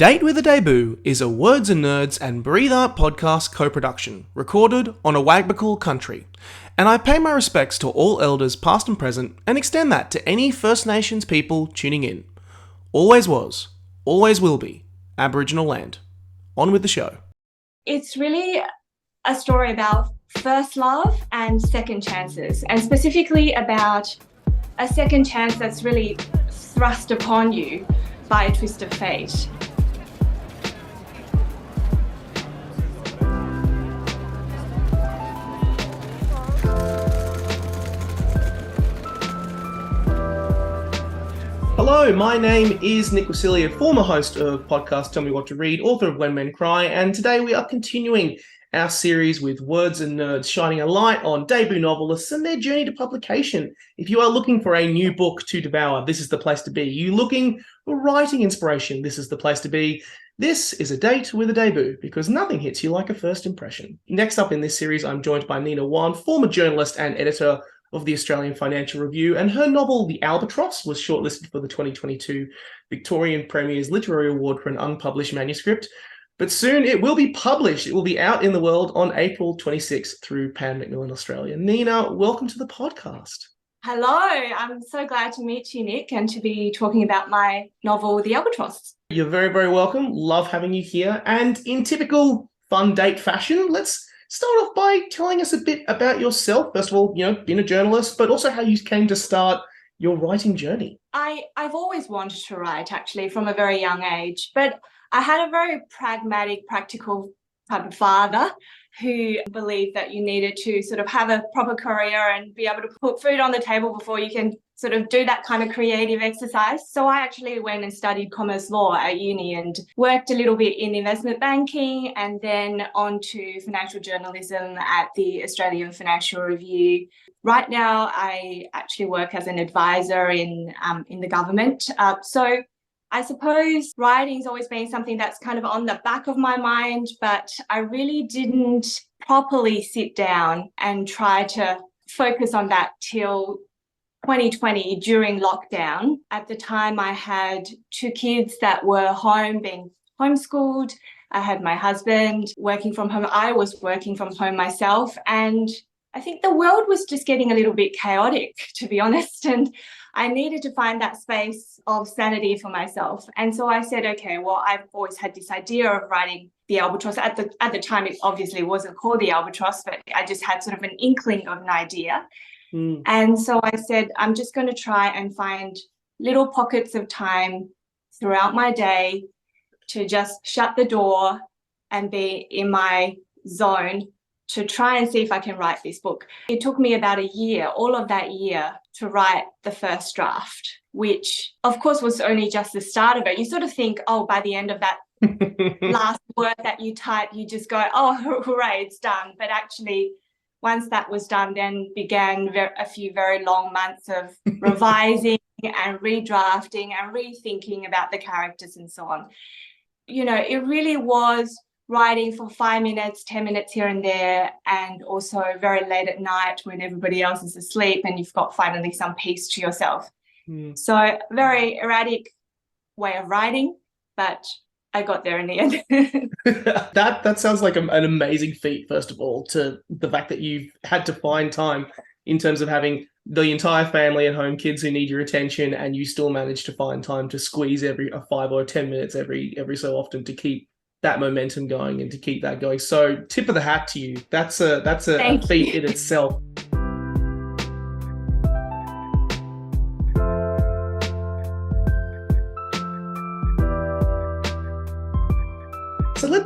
Date with a Debut is a Words and Nerds and Breathe Art podcast co-production, recorded on Awabakal Country, and I pay my respects to all elders past and present and extend that to any First Nations people tuning in. Always was, always will be, Aboriginal land. On with the show. It's really a story about first love and second chances, and specifically about a second chance that's really thrust upon you by a twist of fate. Hello, my name is Nick Wasiliev, former host of podcast Tell Me What to Read, author of When Men Cry, and today we are continuing our series with Words and Nerds, shining a light on debut novelists and their journey to publication. If you are looking for a new book to devour, this is the place to be. You looking for writing inspiration, this is the place to be. This is a date with a debut, because nothing hits you like a first impression. Next up in this series, I'm joined by Nina Wan, former journalist and editor of the Australian Financial Review, and her novel, The Albatross, was shortlisted for the 2022 Victorian Premier's Literary Award for an unpublished manuscript. But soon it will be published. It will be out in the world on April 26th through Macmillan Australia. Nina, welcome to the podcast. Hello, I'm so glad to meet you, Nick, and to be talking about my novel, The Albatross. You're very, very welcome. Love having you here. And in typical fun date fashion, let's start off by telling us a bit about yourself. First of all, being a journalist, but also how you came to start your writing journey. I've always wanted to write, actually, from a very young age, but I had a very pragmatic, practical type of father who believed that you needed to sort of have a proper career and be able to put food on the table before you can sort of do that kind of creative exercise. So I actually went and studied commerce law at uni and worked a little bit in investment banking and then on to financial journalism at the Australian Financial Review. Right now, I actually work as an advisor in the government. So I suppose writing's always been something that's kind of on the back of my mind, but I really didn't properly sit down and try to focus on that till 2020 during lockdown. At the time, I had two kids that were home being homeschooled. I had my husband working from home. I was working from home myself. And I think the world was just getting a little bit chaotic, to be honest. And I needed to find that space of sanity for myself. And so I said, okay, well, I've always had this idea of writing The Albatross. At the time, it obviously wasn't called The Albatross, but I just had sort of an inkling of an idea. And so I said, I'm just going to try and find little pockets of time throughout my day to just shut the door and be in my zone to try and see if I can write this book. It took me about a year, all of that year, to write the first draft, which of course was only just the start of it. You sort of think, oh, by the end of that last word that you type, you just go, oh, hooray, it's done. But actually, once that was done, then began a few very long months of revising and redrafting and rethinking about the characters and so on. It really was writing for 5 minutes, 10 minutes here and there, and also very late at night when everybody else is asleep and you've got finally some peace to yourself. So very erratic way of writing, but I got there in the end. That sounds like an amazing feat, first of all, to the fact that you've had to find time in terms of having the entire family at home, kids who need your attention, and you still manage to find time to squeeze a 5 or 10 minutes every so often to keep that momentum going and to keep that going. So tip of the hat to you. That's a feat in itself.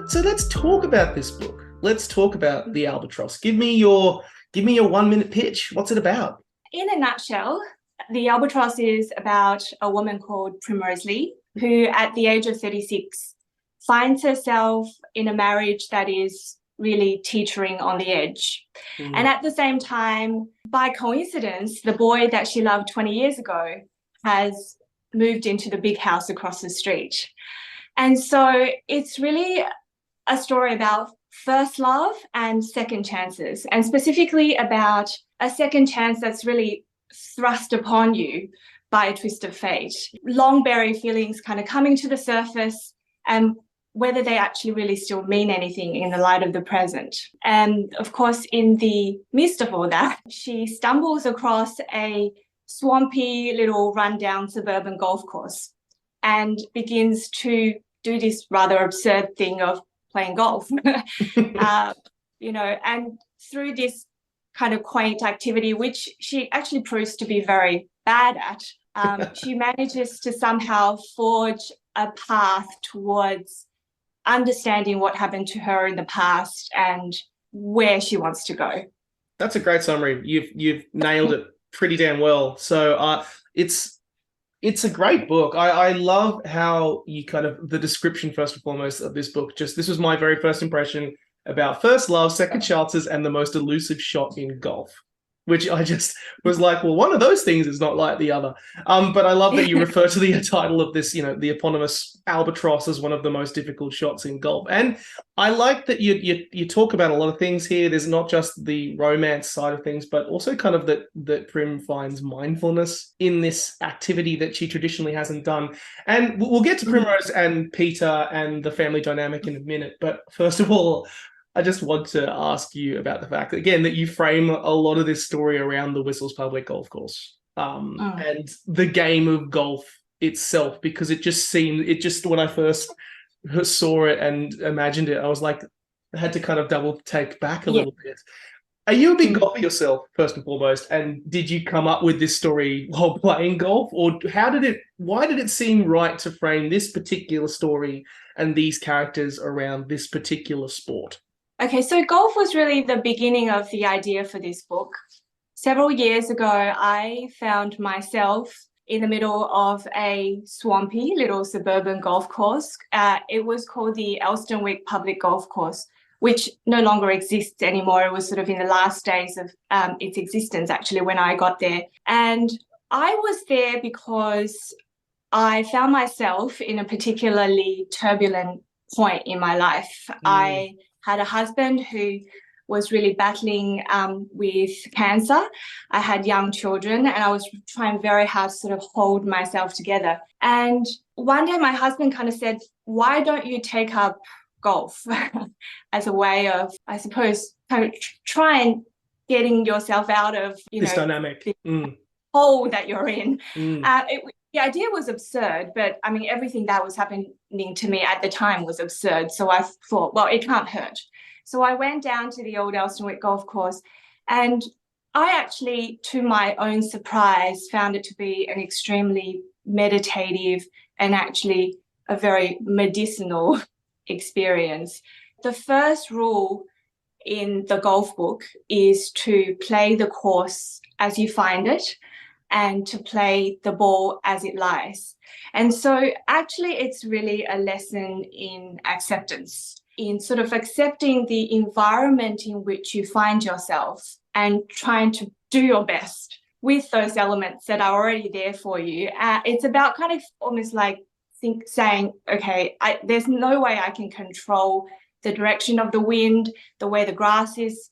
So let's talk about this book. Let's talk about The Albatross. Give me your 1 minute pitch. What's it about? In a nutshell, The Albatross is about a woman called Primrose Lee, who at the age of 36 finds herself in a marriage that is really teetering on the edge. And at the same time, by coincidence, the boy that she loved 20 years ago has moved into the big house across the street. And so it's really a story about first love and second chances, and specifically about a second chance that's really thrust upon you by a twist of fate. Long buried feelings kind of coming to the surface, and whether they actually really still mean anything in the light of the present. And of course, in the midst of all that, she stumbles across a swampy little rundown suburban golf course and begins to do this rather absurd thing of playing golf. And through this kind of quaint activity, which she actually proves to be very bad at, she manages to somehow forge a path towards understanding what happened to her in the past and where she wants to go. That's a great summary. You've nailed it pretty damn well. So it's a great book. I love how you kind of, the description first and foremost of this book, this was my very first impression about first love, second chances, and the most elusive shot in golf, which I just was like, well, one of those things is not like the other. But I love that you refer to the title of this, the eponymous Albatross as one of the most difficult shots in golf. And I like that you talk about a lot of things here. There's not just the romance side of things, but also kind of that Prim finds mindfulness in this activity that she traditionally hasn't done. And we'll get to Primrose and Peter and the family dynamic in a minute. But first of all, I just want to ask you about the fact, again, that you frame a lot of this story around the Whistles Public Golf Course and the game of golf itself, because when I first saw it and imagined it, I was like, I had to kind of double take back a little bit. Are you a big golfer yourself, first and foremost? And did you come up with this story while playing golf? Or why did it seem right to frame this particular story and these characters around this particular sport? Okay, so golf was really the beginning of the idea for this book. Several years ago, I found myself in the middle of a swampy little suburban golf course. It was called the Elstonwick Public Golf Course, which no longer exists anymore. It was sort of in the last days of its existence, actually, when I got there. And I was there because I found myself in a particularly turbulent point in my life. I had a husband who was really battling with cancer. I had young children and I was trying very hard to sort of hold myself together. And one day my husband kind of said, why don't you take up golf as a way of, I suppose, kind of try and getting yourself out of, this dynamic hole that you're in. The idea was absurd, but I mean, everything that was happening to me at the time was absurd. So I thought, well, it can't hurt. So I went down to the old Elstonwick golf course, and I actually, to my own surprise, found it to be an extremely meditative and actually a very medicinal experience. The first rule in the golf book is to play the course as you find it and to play the ball as it lies. And so actually it's really a lesson in acceptance, in sort of accepting the environment in which you find yourself and trying to do your best with those elements that are already there for you. It's about kind of almost like saying, okay, there's no way I can control the direction of the wind, the way the grass is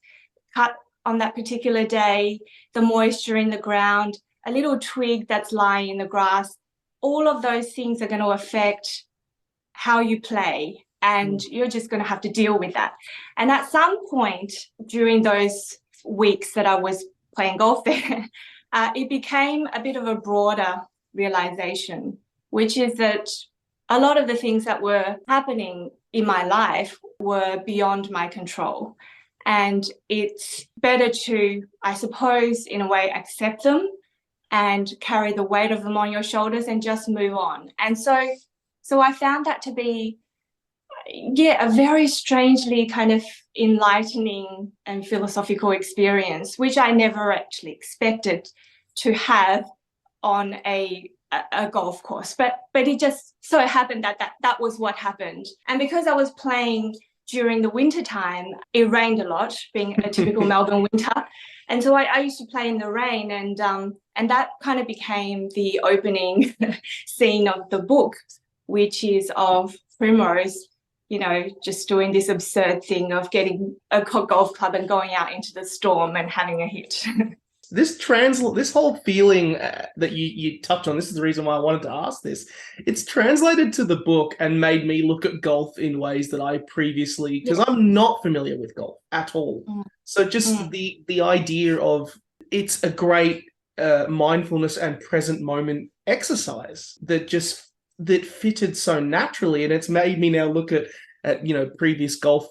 cut on that particular day, the moisture in the ground, a little twig that's lying in the grass. All of those things are going to affect how you play, and you're just going to have to deal with that. And at some point during those weeks that I was playing golf there, it became a bit of a broader realization, which is that a lot of the things that were happening in my life were beyond my control. And it's better to, I suppose, in a way, accept them and carry the weight of them on your shoulders and just move on. And so I found that to be, a very strangely kind of enlightening and philosophical experience, which I never actually expected to have on a golf course. But it just so happened that was what happened. And because I was playing during the winter time, it rained a lot, being a typical Melbourne winter. And so I used to play in the rain, and that kind of became the opening scene of the book, which is of Primrose, just doing this absurd thing of getting a golf club and going out into the storm and having a hit. this whole feeling that you touched on. This is the reason why I wanted to ask this. It's translated to the book and made me look at golf in ways that I previously, because I'm not familiar with golf at all. So just the idea of it's a great mindfulness and present moment exercise that fitted so naturally, and it's made me now look at previous golf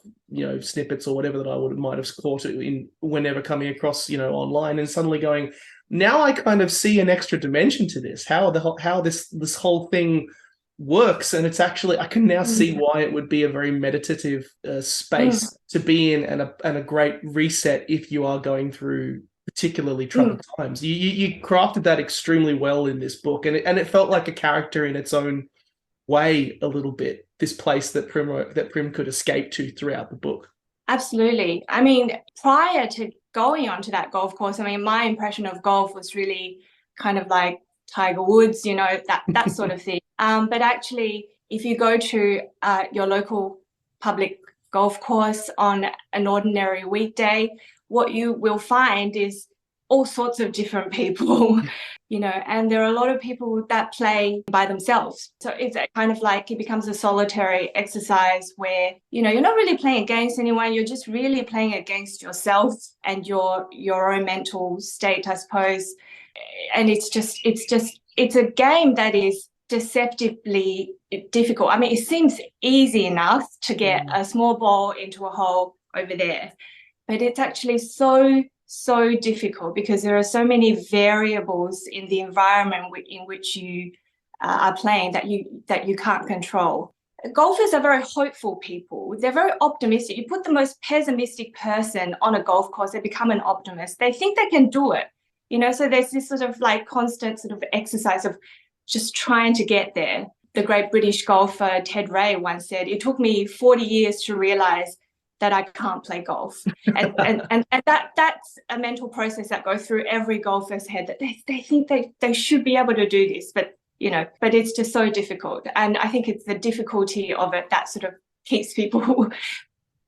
snippets or whatever that I might have caught it in whenever coming across online, and suddenly going, now I kind of see an extra dimension to this, how this whole thing works, and it's actually, I can now see why it would be a very meditative space to be in, and a great reset if you are going through particularly troubled times. You crafted that extremely well in this book, and it felt like a character in its own way a little bit, this place that Prim could escape to throughout the book. Absolutely. I mean, prior to going onto that golf course, I mean, my impression of golf was really kind of like Tiger Woods, that sort of thing. But actually, if you go to your local public golf course on an ordinary weekday, what you will find is all sorts of different people, and there are a lot of people that play by themselves. So it's kind of like it becomes a solitary exercise where, you're not really playing against anyone. You're just really playing against yourself and your own mental state, I suppose. And it's a game that is deceptively difficult. I mean, it seems easy enough to get a small ball into a hole over there, but it's actually so difficult because there are so many variables in the environment in which you are playing that you can't control. Golfers are very hopeful people. They're very optimistic. You put the most pessimistic person on a golf course, they become an optimist. They think they can do it, so there's this sort of like constant sort of exercise of just trying to get there. The great British golfer Ted Ray once said, "It took me 40 years to realize that I can't play golf." and that's a mental process that goes through every golfer's head, that they think they should be able to do this, but it's just so difficult. And I think it's the difficulty of it that sort of keeps people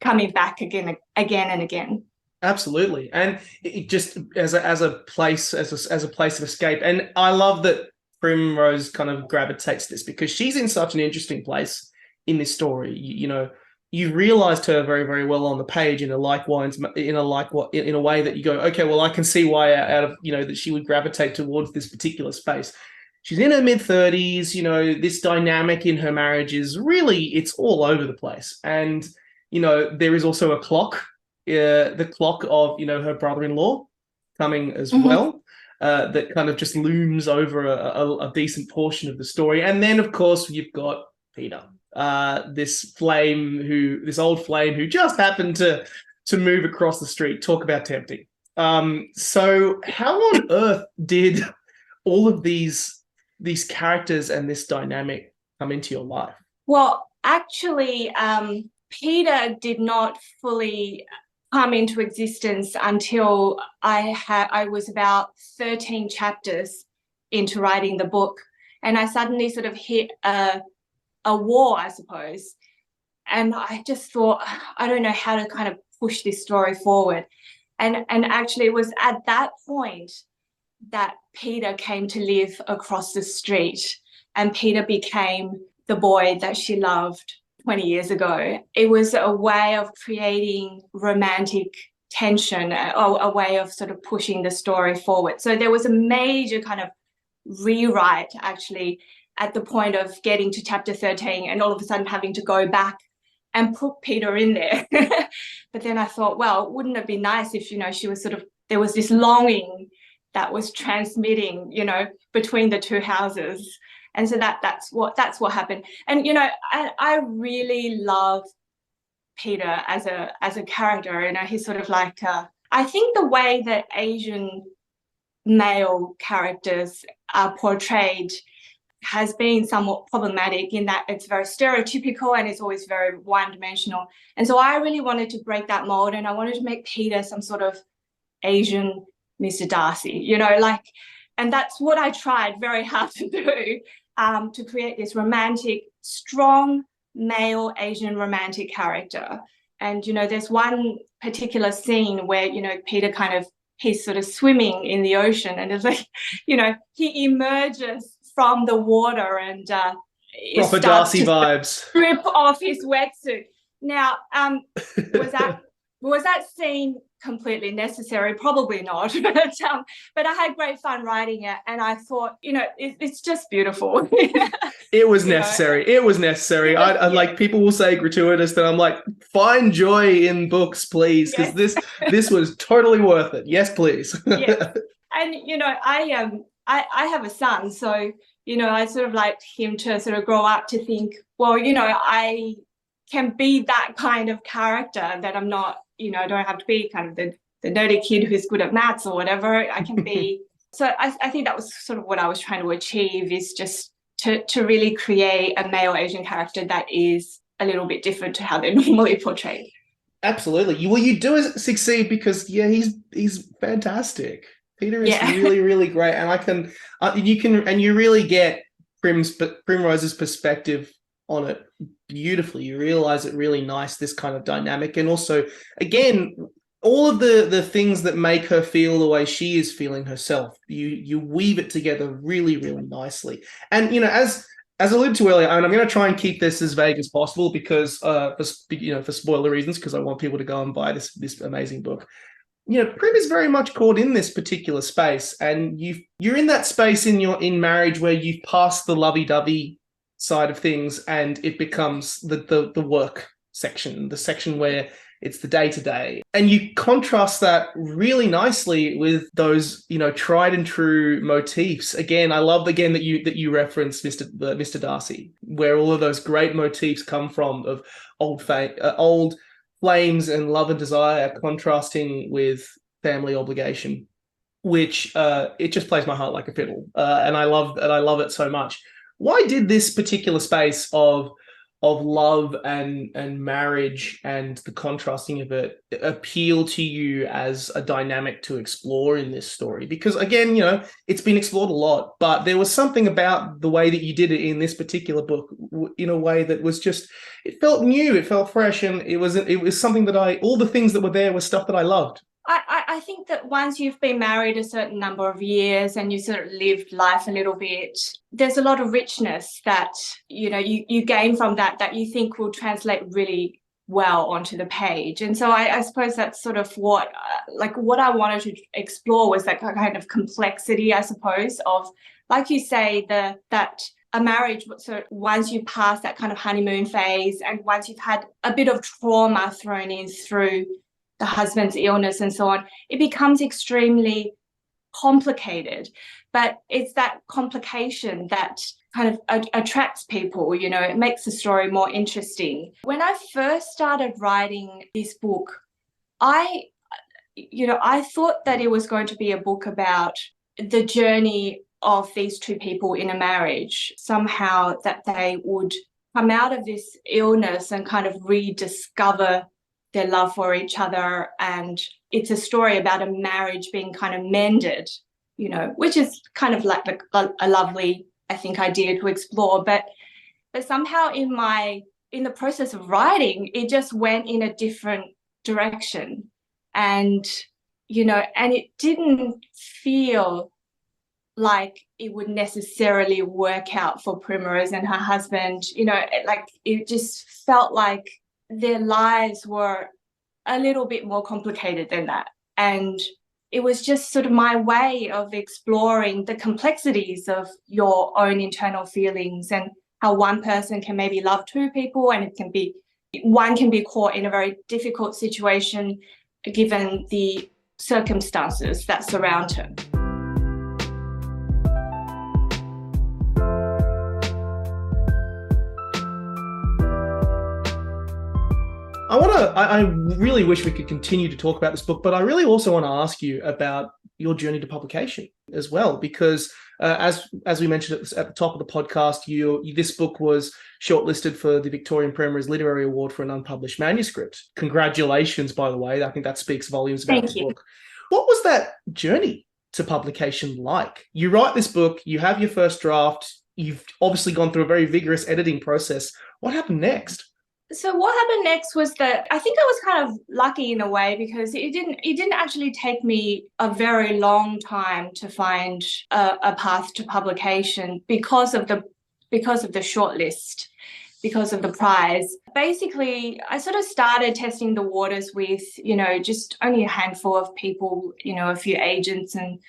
coming back again and again. Absolutely. And it just as a place of escape. And I love that Primrose kind of gravitates this, because she's in such an interesting place in this story. You realized her very, very well on the page in a way that you go, okay, well, I can see why that she would gravitate towards this particular space. She's in her mid-30s, this dynamic in her marriage is really, it's all over the place. And, there is also a clock, the clock of, her brother-in-law coming as well, that kind of just looms over a decent portion of the story. And then, of course, you've got Peter. This old flame who just happened to move across the street. Talk about tempting. So how on earth did all of these characters and this dynamic come into your life? Well, actually, Peter did not fully come into existence until I was about 13 chapters into writing the book, and I suddenly sort of hit a wall, I suppose. And I just thought, I don't know how to kind of push this story forward. And actually it was at that point that Peter came to live across the street, and Peter became the boy that she loved 20 years ago. It was a way of creating romantic tension, a way of sort of pushing the story forward. So there was a major kind of rewrite actually at the point of getting to chapter 13 and all of a sudden having to go back and put Peter in there. But then I thought, well, wouldn't it be nice if, she was sort of, there was this longing that was transmitting, between the two houses. And so that's what happened. And, I really love Peter as a character. He's sort of like, I think the way that Asian male characters are portrayed has been somewhat problematic in that it's very stereotypical and it's always very one-dimensional. And so I really wanted to break that mold, and I wanted to make Peter some sort of Asian Mr. Darcy, and that's what I tried very hard to do, to create this romantic, strong male Asian romantic character. And, there's one particular scene where, Peter kind of he's sort of swimming in the ocean, and it's like, he emerges from the water and proper starts Darcy to vibes. strip off his wetsuit. Now, was that scene completely necessary? Probably not, but I had great fun writing it, and I thought, it's just beautiful. It was necessary. It was necessary. I like, people will say gratuitous, and I'm like, find joy in books, please, because this was totally worth it. Yes, please. Yes. And I have a son, so I sort of like him to sort of grow up to think, well, I can be that kind of character, that I'm not, I don't have to be kind of the nerdy kid who's good at maths or whatever. I can be. So I think that was sort of what I was trying to achieve, is just to really create a male Asian character that is a little bit different to how they're normally portrayed. Absolutely. You do succeed, because he's fantastic. Peter is really, really great, and you really get Primrose's perspective on it beautifully. You realize it really nice, this kind of dynamic, and also, again, all of the things that make her feel the way she is feeling herself. You weave it together really, really nicely. And as alluded to earlier, and I'm going to try and keep this as vague as possible, because for spoiler reasons, because I want people to go and buy this amazing book. Prim is very much caught in this particular space, and you're in that space in marriage where you've passed the lovey-dovey side of things, and it becomes the work section, the section where it's the day-to-day. And you contrast that really nicely with those, tried and true motifs. Again, I love that you referenced Mr. Darcy, where all of those great motifs come from, of old flames and love and desire contrasting with family obligation, which it just plays my heart like a fiddle. And I love it so much. Why did this particular space of love and marriage and the contrasting of it appeal to you as a dynamic to explore in this story? Because again, it's been explored a lot, but there was something about the way that you did it in this particular book, in a way that was just, it felt new, it felt fresh, and it was something that all the ththings that were there were stuff that I loved. I think that once you've been married a certain number of years and you sort of lived life a little bit, there's a lot of richness that, you gain from that you think will translate really well onto the page. And so I suppose that's sort of what I wanted to explore, was that kind of complexity, I suppose, of, like you say, that a marriage, so once you pass that kind of honeymoon phase, and once you've had a bit of trauma thrown in through the husband's illness and so on, it becomes extremely complicated. But it's that complication that kind of attracts people, it makes the story more interesting. When I first started writing this book, I thought that it was going to be a book about the journey of these two people in a marriage, somehow that they would come out of this illness and kind of rediscover their love for each other. And it's a story about a marriage being kind of mended, which is kind of like a lovely, I think, idea to explore. But somehow in the process of writing, it just went in a different direction. And, and it didn't feel like it would necessarily work out for Primrose and her husband. It just felt like their lives were a little bit more complicated than that. And it was just sort of my way of exploring the complexities of your own internal feelings, and how one person can maybe love two people, and one can be caught in a very difficult situation given the circumstances that surround her. I really wish we could continue to talk about this book, but I really also want to ask you about your journey to publication as well, because as we mentioned at the top of the podcast, this book was shortlisted for the Victorian Premier's Literary Award for an unpublished manuscript. Congratulations, by the way. I think that speaks volumes about the book. What was that journey to publication like? You write this book, you have your first draft, you've obviously gone through a very vigorous editing process. What happened next? So what happened next was that I think I was kind of lucky in a way, because it didn't actually take me a very long time to find a path to publication because of the shortlist, because of the prize. Basically, I sort of started testing the waters with, just only a handful of people, a few agents and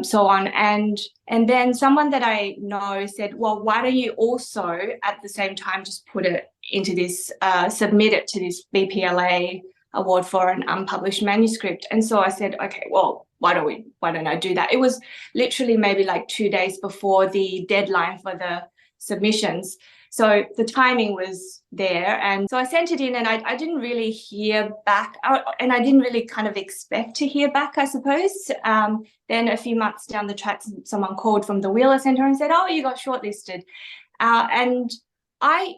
so on. And then someone that I know said, well, why don't you also at the same time just put it into this, submit it to this BPLA award for an unpublished manuscript. And so I said, okay, well, why don't I do that? It was literally maybe like 2 days before the deadline for the submissions. So the timing was there. And so I sent it in, and I didn't really hear back, and I didn't really kind of expect to hear back, I suppose. Then a few months down the track, someone called from the Wheeler Centre and said, oh, you got shortlisted. And I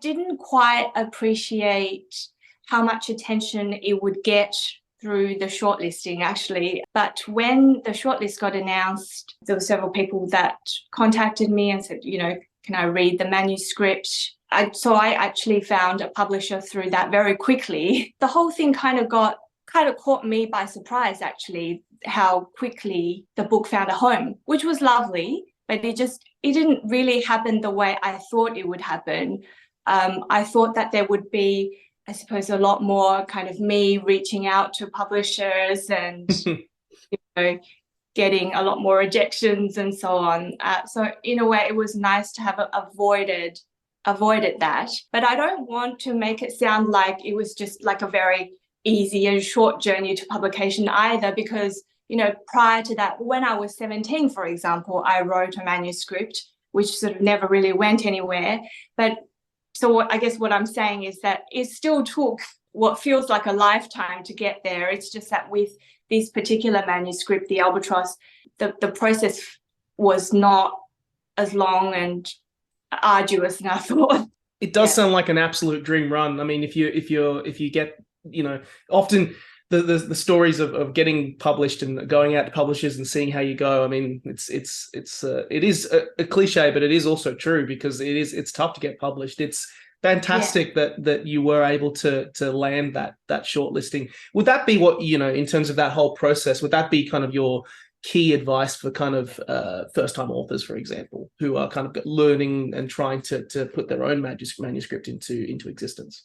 didn't quite appreciate how much attention it would get through the shortlisting, actually. But when the shortlist got announced, there were several people that contacted me and said, can I read the manuscript? So I actually found a publisher through that very quickly. The whole thing kind of caught me by surprise, actually, how quickly the book found a home, which was lovely, but it didn't really happen the way I thought it would happen. I thought that there would be, I suppose, a lot more kind of me reaching out to publishers and getting a lot more rejections and so on. So in a way, it was nice to have avoided that. But I don't want to make it sound like it was just like a very easy and short journey to publication either, because, prior to that, when I was 17, for example, I wrote a manuscript which sort of never really went anywhere. But so I guess what I'm saying is that it still took what feels like a lifetime to get there. It's just that with this particular manuscript, the Albatross, the process was not as long and arduous as I thought. It does sound like an absolute dream run. I mean, if you get, often the stories of getting published and going out to publishers and seeing how you go. I mean, it is a cliche, but it is also true, because it's tough to get published. It's fantastic that you were able to land that shortlisting. Would that be what, in terms of that whole process, would that be kind of your key advice for kind of first-time authors, for example, who are kind of learning and trying to put their own manuscript into existence?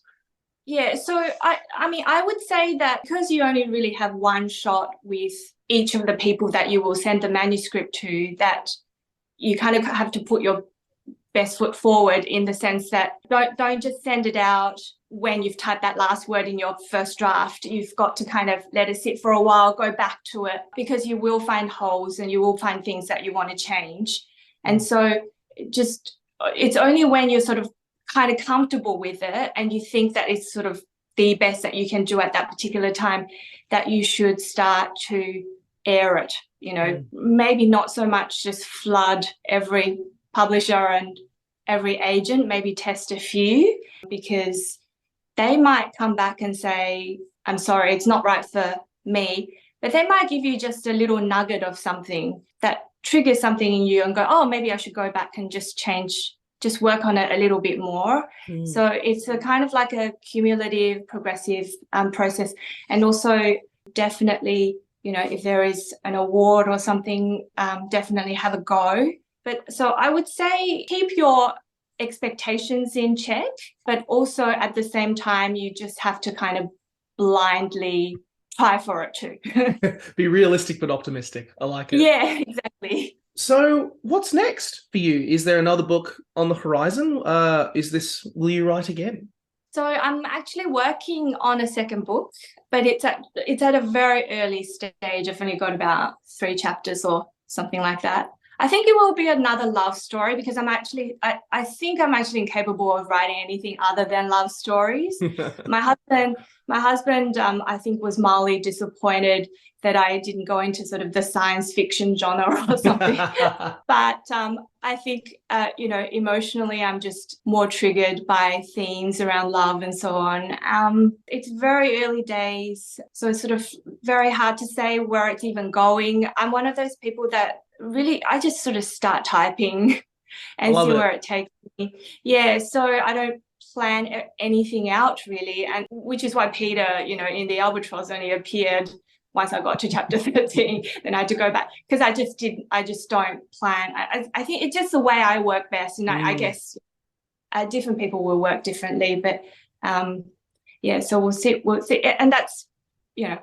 Yeah, so I mean, I would say that because you only really have one shot with each of the people that you will send the manuscript to, that you kind of have to put your best foot forward, in the sense that don't just send it out when you've typed that last word in your first draft. You've got to kind of let it sit for a while, go back to it, because you will find holes and you will find things that you want to change. And so it's only when you're sort of kind of comfortable with it and you think that it's sort of the best that you can do at that particular time that you should start to air it. Maybe not so much just flood every publisher and every agent, maybe test a few, because they might come back and say, I'm sorry, it's not right for me, but they might give you just a little nugget of something that triggers something in you and go, oh, maybe I should go back and just work on it a little bit more. So it's a kind of like a cumulative, progressive process. And also definitely, if there is an award or something, definitely have a go. But so I would say keep your expectations in check, but also at the same time, you just have to kind of blindly try for it too. Be realistic but optimistic. I like it. Yeah, exactly. So what's next for you? Is there another book on the horizon? Will you write again? So I'm actually working on a second book, but it's at a very early stage. I've only got about 3 chapters or something like that. I think it will be another love story, because I think I'm actually incapable of writing anything other than love stories. My husband, I think, was mildly disappointed that I didn't go into sort of the science fiction genre or something. But I think, emotionally, I'm just more triggered by themes around love and so on. It's very early days, so it's sort of very hard to say where it's even going. I'm one of those people that really, I just sort of start typing and see where it takes me. Yeah, so I don't plan anything out really, and which is why Peter, in the Albatross only appeared once I got to chapter 13. Then I had to go back because I just don't plan. I think it's just the way I work best, and I guess different people will work differently, but so we'll see, and that's,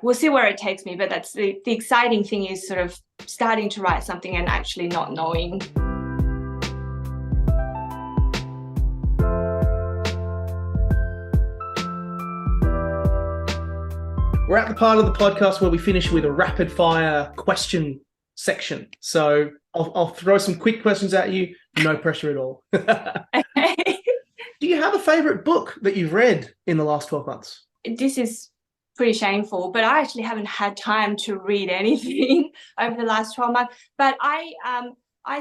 we'll see where it takes me, but that's the exciting thing, is sort of starting to write something and actually not knowing. We're at the part of the podcast where we finish with a rapid fire question section. So I'll throw some quick questions at you. No pressure at all. Okay. Do you have a favorite book that you've read in the last 12 months? This is pretty shameful, but I actually haven't had time to read anything over the last 12 months. But I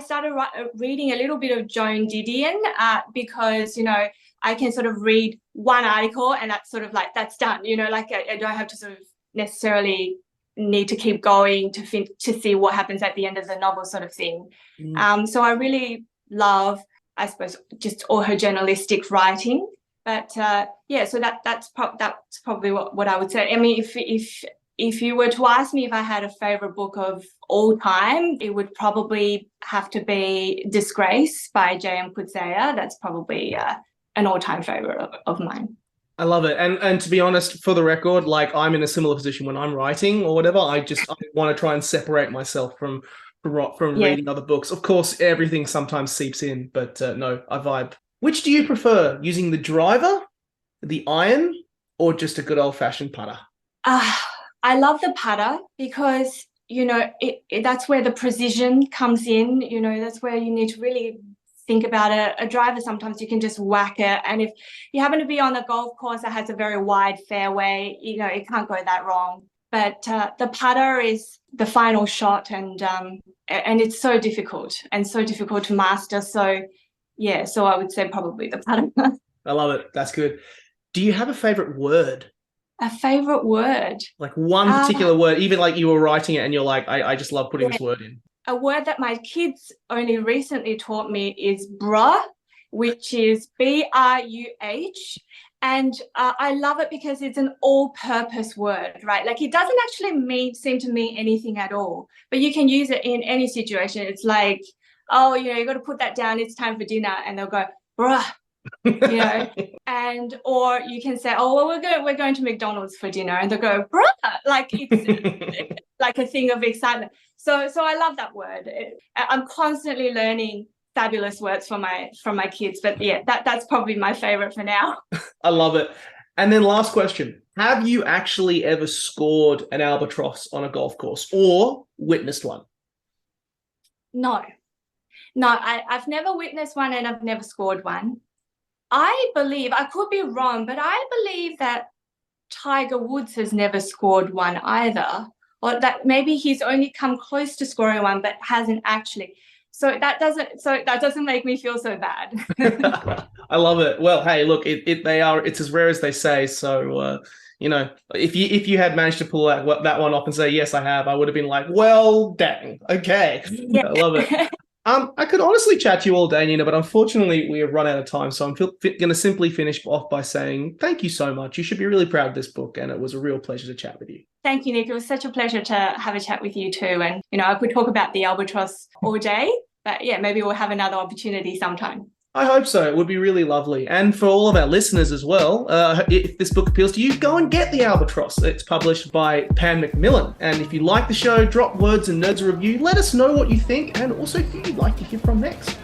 started reading a little bit of Joan Didion because, I can sort of read one article and that's sort of like, that's done, I don't have to sort of necessarily need to keep going to see what happens at the end of the novel, sort of thing. So I really love, I suppose, just all her journalistic writing. But so that's probably what I would say. I mean, if you were to ask me if I had a favorite book of all time, it would probably have to be Disgrace by J.M. Coetzee. That's probably an all-time favorite of mine. I love it. And to be honest, for the record, like, I'm in a similar position when I'm writing or whatever. I want to try and separate myself from reading other books. Of course, everything sometimes seeps in, but no, I vibe. Which do you prefer, using the driver, the iron, or just a good old-fashioned putter? I love the putter because, that's where the precision comes in. That's where you need to really think about it. A driver, sometimes you can just whack it. And if you happen to be on a golf course that has a very wide fairway, it can't go that wrong. But the putter is the final shot, and it's so difficult to master. So I would say probably the putter. I love it. That's good. Do you have a favorite word? A favorite word? Like one particular word, even like you were writing it and you're like, I just love putting this word in. A word that my kids only recently taught me is bruh, which is B-R-U-H. And I love it because it's an all-purpose word, right? Like, it doesn't actually seem to mean anything at all, but you can use it in any situation. It's like, oh, you got to put that down. It's time for dinner. And they'll go, bruh, and, or you can say, oh, well, we're going to McDonald's for dinner. And they'll go, bruh, like it's like a thing of excitement. So I love that word. I'm constantly learning fabulous words from my kids, but that's probably my favorite for now. I love it. And then last question, have you actually ever scored an albatross on a golf course or witnessed one? No, I've never witnessed one and I've never scored one. I believe, I could be wrong, but I believe that Tiger Woods has never scored one either, or that maybe he's only come close to scoring one but hasn't actually. So that doesn't make me feel so bad. I love it. Well, hey, look, it's as rare as they say. So if you had managed to pull that one off and say yes, I have, I would have been like, well, dang, okay, yeah. I love it. I could honestly chat to you all day, Nina, but unfortunately we have run out of time. So I'm going to simply finish off by saying thank you so much. You should be really proud of this book, and it was a real pleasure to chat with you. Thank you, Nick. It was such a pleasure to have a chat with you too. And, I could talk about the Albatross all day, but maybe we'll have another opportunity sometime. I hope so. It would be really lovely. And for all of our listeners as well, if this book appeals to you, go and get The Albatross. It's published by Macmillan. And if you like the show, drop Words and Nerds a review. Let us know what you think and also who you'd like to hear from next.